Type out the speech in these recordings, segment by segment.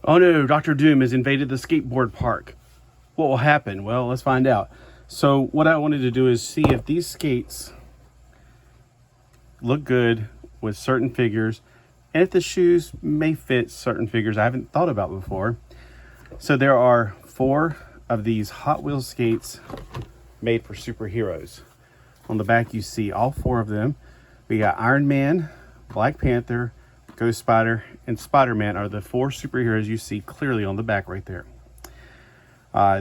Oh no, Dr. Doom has invaded the skateboard park. What will happen? Well, let's find out. So what I wanted to do is see if these skates look good with certain figures, and if the shoes may fit certain figures I haven't thought about before. So there are 4 of these Hot Wheels skates made for superheroes. On the back you see all 4 of them. We got Iron Man, Black Panther, Ghost Spider, and Spider-Man are the 4 superheroes you see clearly on the back right there.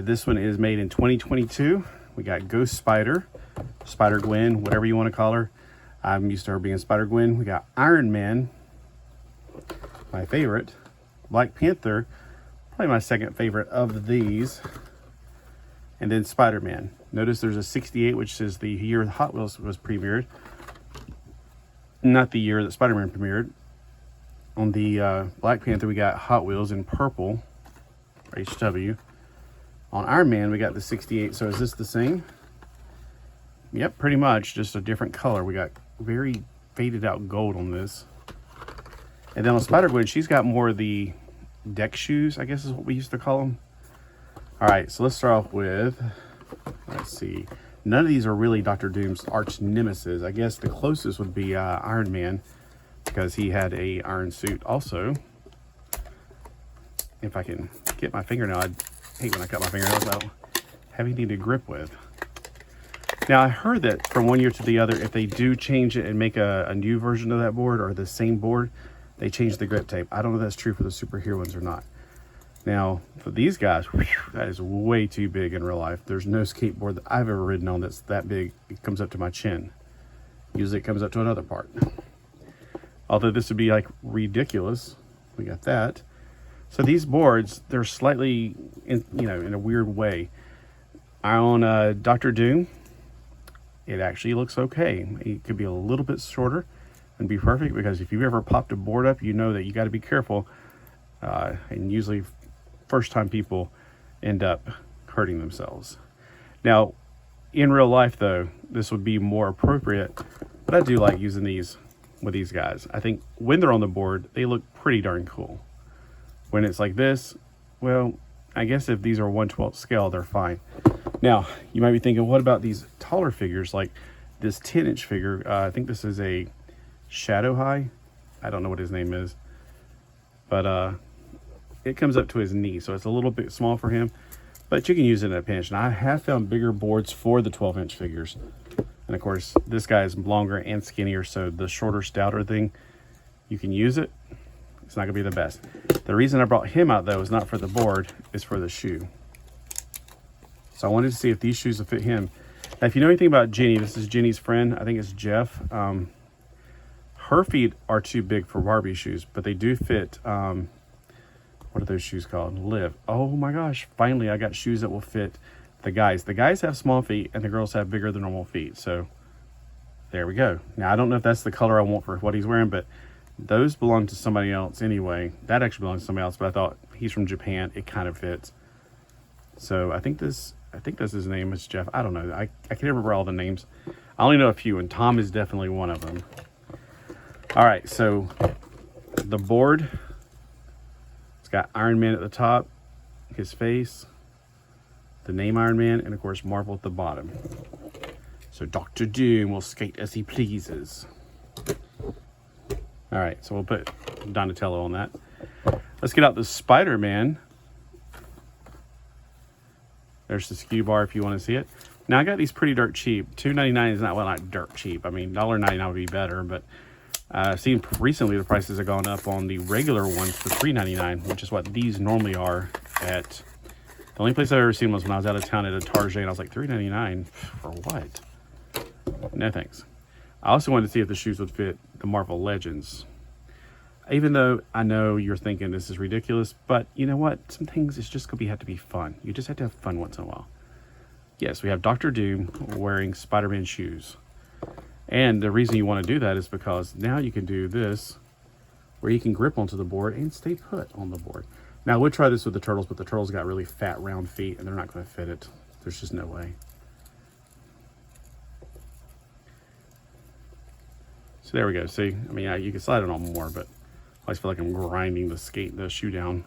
This one is made in 2022. We got Ghost Spider, Spider-Gwen, whatever you want to call her. I'm used to her being Spider-Gwen. We got Iron Man, my favorite. Black Panther, probably my second favorite of these. And then Spider-Man. Notice there's a 68, which is the year Hot Wheels was premiered. Not the year that Spider-Man premiered. On the Black Panther, we got Hot Wheels in purple, HW. On Iron Man, we got the 68. So is this the same? Yep, pretty much. Just a different color. We got very faded out gold on this. And then on Spider-Gwen, she's got more of the deck shoes, I guess is what we used to call them. All right, so let's start off with, let's see. None of these are really Dr. Doom's arch nemesis. I guess the closest would be Iron Man, because he had a iron suit also. If I can get my fingernail, I hate when I cut my fingernails. I don't have anything to grip with. Now, I heard that from one year to the other, if they do change it and make a new version of that board or the same board, they change the grip tape. I don't know if that's true for the superhero ones or not. Now, for these guys, whew, that is way too big in real life. There's no skateboard that I've ever ridden on that's that big. It comes up to my chin. Usually it comes up to another part. Although this would be like ridiculous. We got that. So these boards, they're slightly, in a weird way. On Dr. Doom, it actually looks okay. It could be a little bit shorter and be perfect, because if you've ever popped a board up, you know that you got to be careful. And usually first time people end up hurting themselves. Now, in real life though, this would be more appropriate, but I do like using these with these guys. I think when they're on the board, they look pretty darn cool. When it's like this, well, I guess if these are 1/12 scale, they're fine. Now, you might be thinking, what about these taller figures, like this 10-inch figure? I think this is a Shadow High. I don't know what his name is, but it comes up to his knee, so it's a little bit small for him, but you can use it in a pinch. And I have found bigger boards for the 12-inch figures. And of course, this guy is longer and skinnier, so the shorter, stouter thing, you can use it. It's not gonna be the best. The reason I brought him out though is not for the board, it's for the shoe. So I wanted to see if these shoes will fit him. Now, if you know anything about Jenny, this is Jenny's friend. I think it's Jeff. Her feet are too big for Barbie shoes, but they do fit. What are those shoes called? Live. Oh my gosh, finally I got shoes that will fit the guys. The guys have small feet and the girls have bigger than normal feet. So there we go. Now, I don't know if that's the color I want for what he's wearing, but those belong to somebody else anyway. That actually belongs to somebody else, but I thought he's from Japan. It kind of fits. So I think that's his name is Jeff. I don't know. I can't remember all the names. I only know a few, and Tom is definitely one of them. All right, so the board, it's got Iron Man at the top, his face, the name Iron Man, and of course Marvel at the bottom. So Dr. Doom will skate as he pleases. All right, so we'll put Donatello on that. Let's get out the Spider-Man. There's the skew bar if you want to see it. Now, I got these pretty dirt cheap. $2.99 is not, well, not dirt cheap. I mean, $1.99 would be better, but I've seen recently the prices have gone up on the regular ones for $3.99, which is what these normally are at. The only place I've ever seen was when I was out of town at a Target, and I was like, $3.99 for what? No thanks. I also wanted to see if the shoes would fit the Marvel Legends. Even though I know you're thinking this is ridiculous, but you know what? Some things it's just gonna have to be fun. You just have to have fun once in a while. Yes, we have Dr. Doom wearing Spider-Man shoes. And the reason you want to do that is because now you can do this, where you can grip onto the board and stay put on the board. Now, I would try this with the turtles, but the turtles got really fat, round feet, and they're not going to fit it. There's just no way. So there we go. See, I mean, you can slide it on more, but I always feel like I'm grinding the shoe down.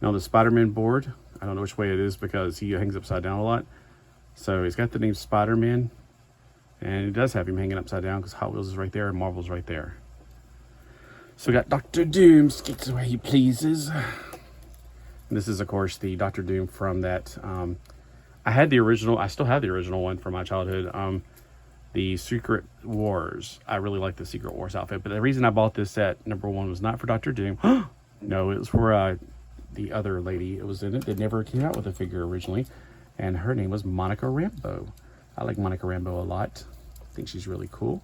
Now the Spider-Man board, I don't know which way it is because he hangs upside down a lot. So he's got the name Spider-Man, and it does have him hanging upside down because Hot Wheels is right there and Marvel's right there. So we got Dr. Doom skates the way he pleases. And this is, of course, the Dr. Doom from that. I had the original. I still have the original one from my childhood. The Secret Wars. I really like the Secret Wars outfit. But the reason I bought this set, number one, was not for Dr. Doom. No, it was for the other lady. It was in it that never came out with a figure originally. And her name was Monica Rambeau. I like Monica Rambeau a lot. I think she's really cool.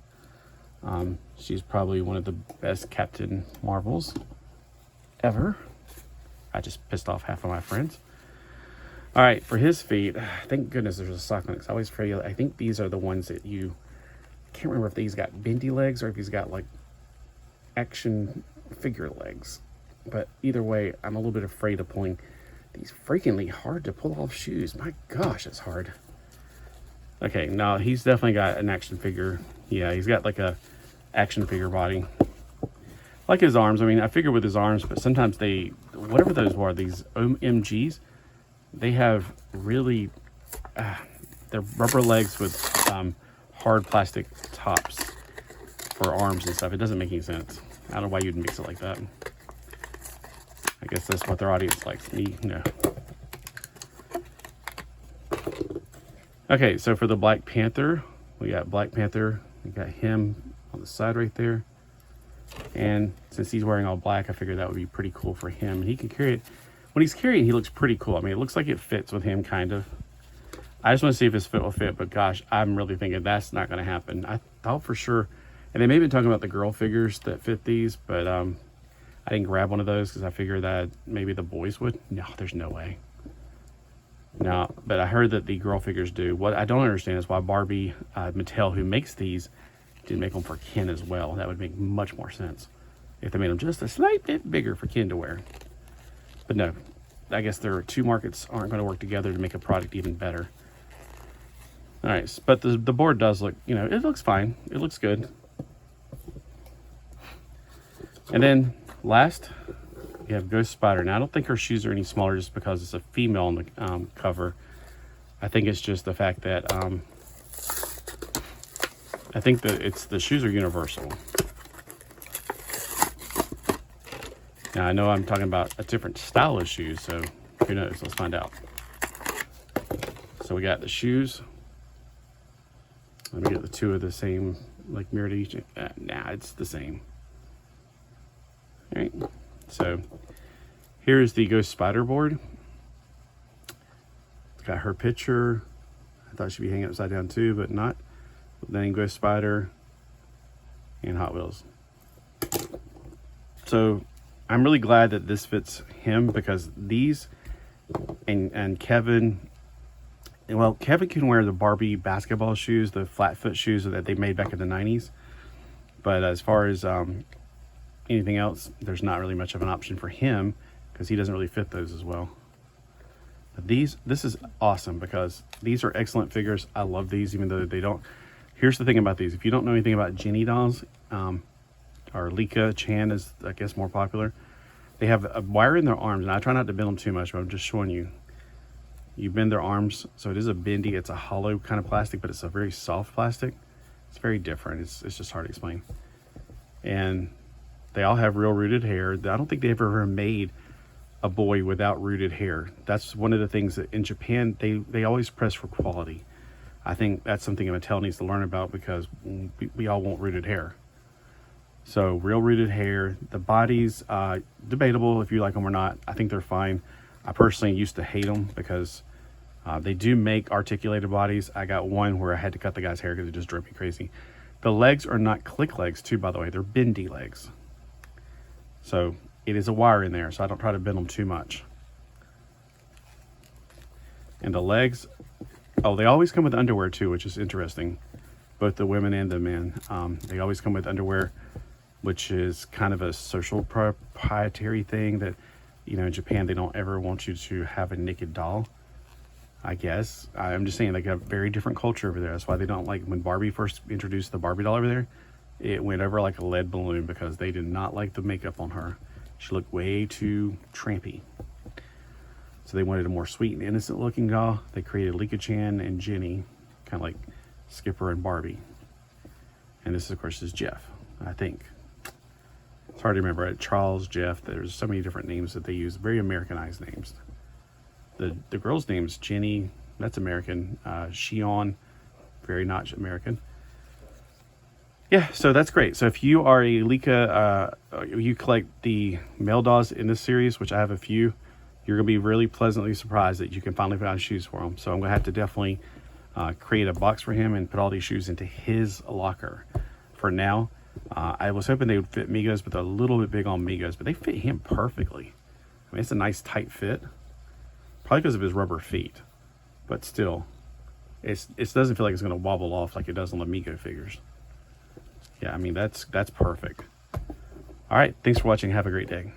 She's probably one of the best Captain Marvels ever. I just pissed off half of my friends. All right, for his feet, thank goodness there's a sock on it. I always forget. I think these are the ones that I can't remember if these got bendy legs or if he's got like action figure legs. But either way, I'm a little bit afraid of pulling these freakingly hard to pull off shoes. My gosh, it's hard. Okay, now he's definitely got an action figure. Yeah, he's got like a action figure body. Like his arms. I mean, I figure with his arms, but sometimes they, whatever those were, these OMGs, they have really, they're rubber legs with hard plastic tops for arms and stuff. It doesn't make any sense. I don't know why you'd mix it like that. I guess that's what their audience likes. Me, no. Okay, so for the Black Panther, we got Black Panther. We got him on the side right there. And since he's wearing all black, I figured that would be pretty cool for him. And he can carry it. When he's carrying, he looks pretty cool. I mean, it looks like it fits with him, kind of. I just want to see if his fit will fit, but gosh, I'm really thinking that's not going to happen. I thought for sure, and they may have been talking about the girl figures that fit these, but I didn't grab one of those because I figured that maybe the boys would. No, there's no way. No, but I heard that the girl figures do. What I don't understand is why Barbie, Mattel, who makes these, didn't make them for Ken as well. That would make much more sense if they made them just a slight bit bigger for Ken to wear. But no, I guess their two markets aren't going to work together to make a product even better. All right, but the board does look, you know, it looks fine. It looks good. And then last, we have Ghost Spider. Now, I don't think her shoes are any smaller just because it's a female on the cover. I think it's just the fact that I think that the shoes are universal. Now, I know I'm talking about a different style of shoes, so who knows? Let's find out. So we got the shoes. Let me get the two of the same, like mirrored each. Nah, it's the same. All right. So here's the Ghost Spider board. It's got her picture. I thought she'd be hanging upside down too, but not. Then Ghost Spider and Hot Wheels. So I'm really glad that this fits him because these and Kevin, well, Kevin can wear the Barbie basketball shoes, the flat foot shoes that they made back in the 90s. But as far as anything else, there's not really much of an option for him because he doesn't really fit those as well. But this is awesome because these are excellent figures. I love these, even though they don't. Here's the thing about these. If you don't know anything about Jenny dolls, or Lika Chan is, I guess, more popular. They have a wire in their arms, and I try not to bend them too much, but I'm just showing you. You bend their arms, so it is a bendy, it's a hollow kind of plastic, but it's a very soft plastic. It's very different. It's just hard to explain. And they all have real rooted hair. I don't think they've ever made a boy without rooted hair. That's one of the things that in Japan, they always press for quality. I think that's something Mattel needs to learn about because we all want rooted hair. So real rooted hair. The bodies, debatable if you like them or not. I think they're fine. I personally used to hate them because they do make articulated bodies. I got one where I had to cut the guy's hair because it just drove me crazy. The legs are not click legs too, by the way. They're bendy legs. So it is a wire in there, so I don't try to bend them too much. And the legs, oh, they always come with underwear too, which is interesting. Both the women and the men. They always come with underwear, which is kind of a social proprietary thing that, you know, in Japan, they don't ever want you to have a naked doll, I guess. I'm just saying, they got a very different culture over there. That's why they don't like, when Barbie first introduced the Barbie doll over there, it went over like a lead balloon because they did not like the makeup on her. She looked way too trampy. So they wanted a more sweet and innocent looking doll. They created Lika-chan and Jenny, kind of like Skipper and Barbie. And this, of course, is Jeff, I think. It's hard to remember. Right? Charles, Jeff, there's so many different names that they use, very Americanized names. The girl's name is Jenny, that's American. Shion, very not American. Yeah, so that's great. So if you are a Lika, you collect the male dolls in this series, which I have a few, you're going to be really pleasantly surprised that you can finally find shoes for him. So I'm going to have to definitely create a box for him and put all these shoes into his locker for now. I was hoping they would fit Migos, but they're a little bit big on Migos, but they fit him perfectly. I mean, it's a nice tight fit, probably because of his rubber feet, but still, it doesn't feel like it's going to wobble off like it does on the Migo figures. Yeah, I mean, that's perfect. All right, thanks for watching. Have a great day.